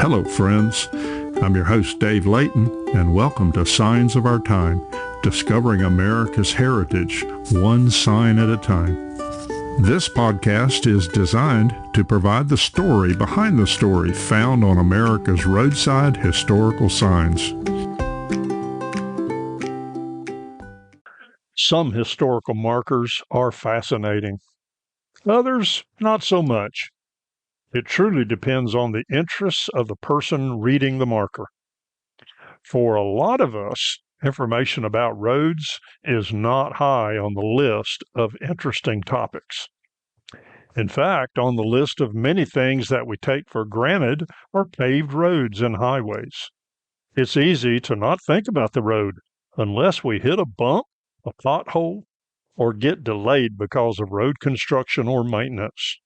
Hello, friends. I'm your host, Dave Layton, and welcome to Signs of Our Time, discovering America's heritage, one sign at a time. This podcast is designed to provide the story behind the story found on America's roadside historical signs. Some historical markers are fascinating. Others, not so much. It truly depends on the interests of the person reading the marker. For a lot of us, information about roads is not high on the list of interesting topics. In fact, on the list of many things that we take for granted are paved roads and highways. It's easy to not think about the road unless we hit a bump, a pothole, or get delayed because of road construction or maintenance.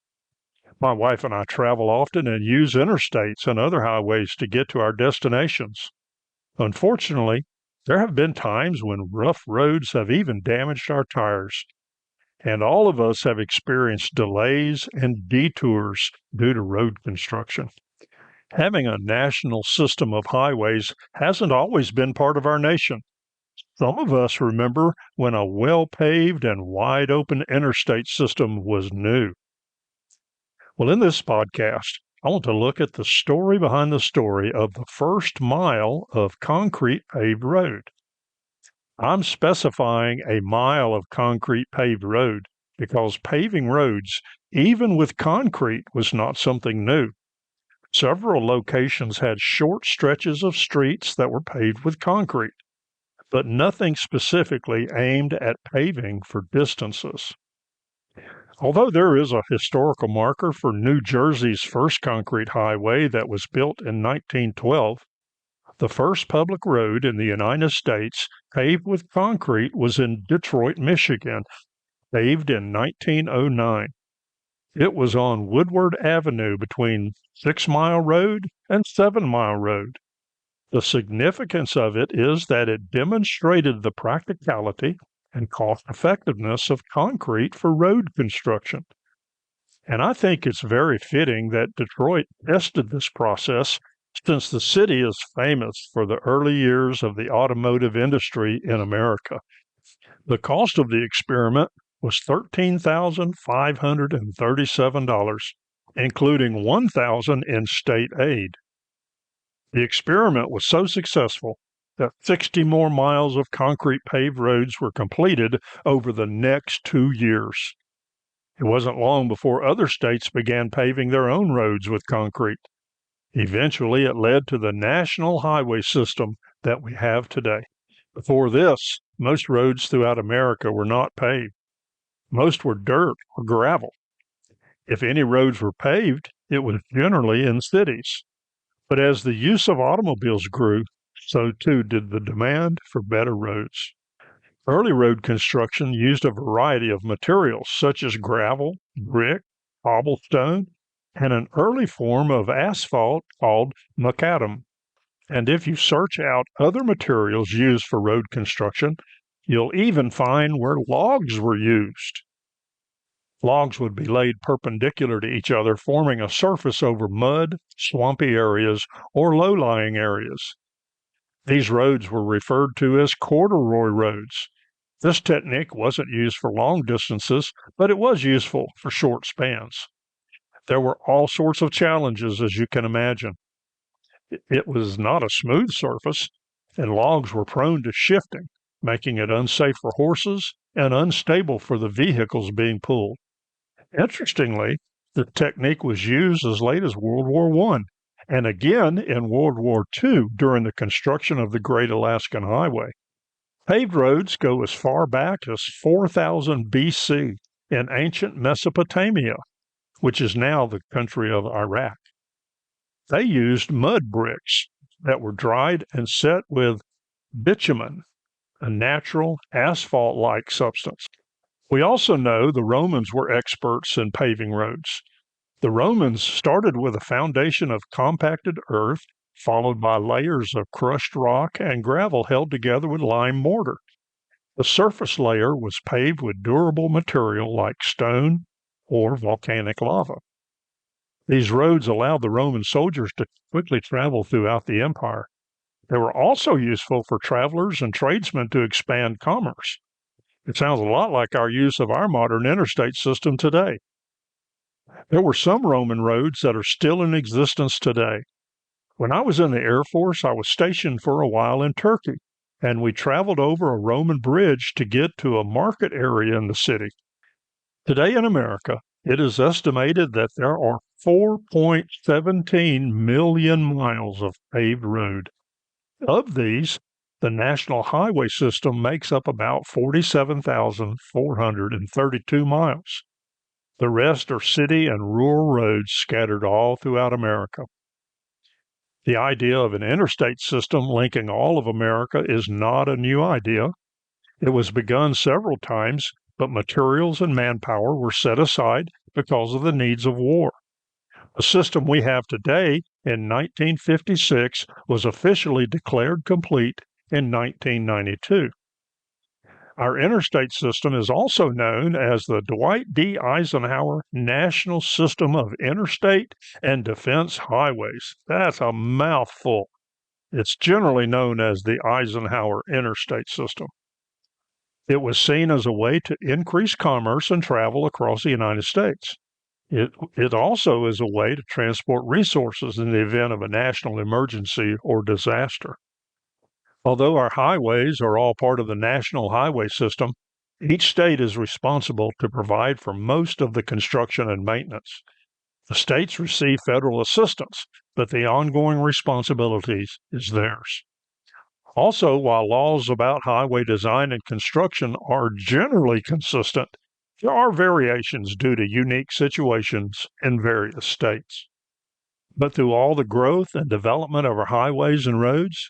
My wife and I travel often and use interstates and other highways to get to our destinations. Unfortunately, there have been times when rough roads have even damaged our tires, and all of us have experienced delays and detours due to road construction. Having a national system of highways hasn't always been part of our nation. Some of us remember when a well-paved and wide-open interstate system was new. Well, in this podcast, I want to look at the story behind the story of the first mile of concrete paved road. I'm specifying a mile of concrete paved road because paving roads, even with concrete, was not something new. Several locations had short stretches of streets that were paved with concrete, but nothing specifically aimed at paving for distances. Although there is a historical marker for New Jersey's first concrete highway that was built in 1912, the first public road in the United States paved with concrete was in Detroit, Michigan, paved in 1909. It was on Woodward Avenue between 6 Mile Road and 7 Mile Road. The significance of it is that it demonstrated the practicality and cost-effectiveness of concrete for road construction. And I think it's very fitting that Detroit tested this process since the city is famous for the early years of the automotive industry in America. The cost of the experiment was $13,537, including $1,000 in state aid. The experiment was so successful that 60 more miles of concrete paved roads were completed over the next 2 years. It wasn't long before other states began paving their own roads with concrete. Eventually, it led to the national highway system that we have today. Before this, most roads throughout America were not paved. Most were dirt or gravel. If any roads were paved, it was generally in cities. But as the use of automobiles grew, so too did the demand for better roads. Early road construction used a variety of materials such as gravel, brick, cobblestone, and an early form of asphalt called macadam. And if you search out other materials used for road construction, you'll even find where logs were used. Logs would be laid perpendicular to each other, forming a surface over mud, swampy areas, or low-lying areas. These roads were referred to as corduroy roads. This technique wasn't used for long distances, but it was useful for short spans. There were all sorts of challenges, as you can imagine. It was not a smooth surface, and logs were prone to shifting, making it unsafe for horses and unstable for the vehicles being pulled. Interestingly, the technique was used as late as World War I, and again in World War II during the construction of the Great Alaskan Highway. Paved roads go as far back as 4000 BC in ancient Mesopotamia, which is now the country of Iraq. They used mud bricks that were dried and set with bitumen, a natural asphalt-like substance. We also know the Romans were experts in paving roads. The Romans started with a foundation of compacted earth, followed by layers of crushed rock and gravel held together with lime mortar. The surface layer was paved with durable material like stone or volcanic lava. These roads allowed the Roman soldiers to quickly travel throughout the empire. They were also useful for travelers and tradesmen to expand commerce. It sounds a lot like our use of our modern interstate system today. There were some Roman roads that are still in existence today. When I was in the Air Force, I was stationed for a while in Turkey, and we traveled over a Roman bridge to get to a market area in the city. Today in America, it is estimated that there are 4.17 million miles of paved road. Of these, the National Highway System makes up about 47,432 miles. The rest are city and rural roads scattered all throughout America. The idea of an interstate system linking all of America is not a new idea. It was begun several times, but materials and manpower were set aside because of the needs of war. The system we have today in 1956 was officially declared complete in 1992. Our interstate system is also known as the Dwight D. Eisenhower National System of Interstate and Defense Highways. That's a mouthful. It's generally known as the Eisenhower Interstate System. It was seen as a way to increase commerce and travel across the United States. It also is a way to transport resources in the event of a national emergency or disaster. Although our highways are all part of the National Highway System, each state is responsible to provide for most of the construction and maintenance. The states receive federal assistance, but the ongoing responsibilities is theirs. Also, while laws about highway design and construction are generally consistent, there are variations due to unique situations in various states. But through all the growth and development of our highways and roads,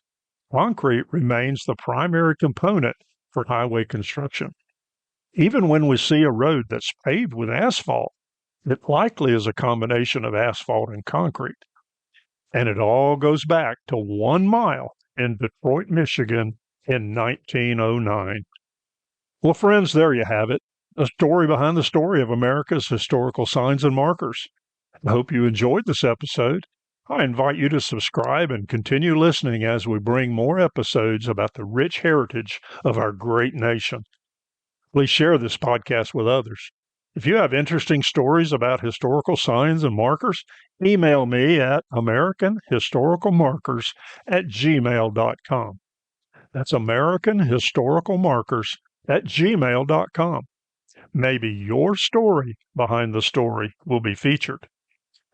concrete remains the primary component for highway construction. Even when we see a road that's paved with asphalt, it likely is a combination of asphalt and concrete. And it all goes back to 1 mile in Detroit, Michigan in 1909. Well, friends, there you have it. A story behind the story of America's historical signs and markers. I hope you enjoyed this episode. I invite you to subscribe and continue listening as we bring more episodes about the rich heritage of our great nation. Please share this podcast with others. If you have interesting stories about historical signs and markers, email me at AmericanHistoricalMarkers@gmail.com. That's AmericanHistoricalMarkers@gmail.com. Maybe your story behind the story will be featured.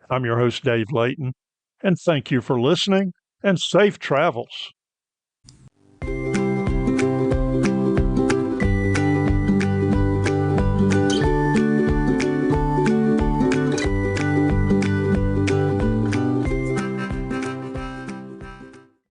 I'm your host, Dave Layton, and thank you for listening and safe travels.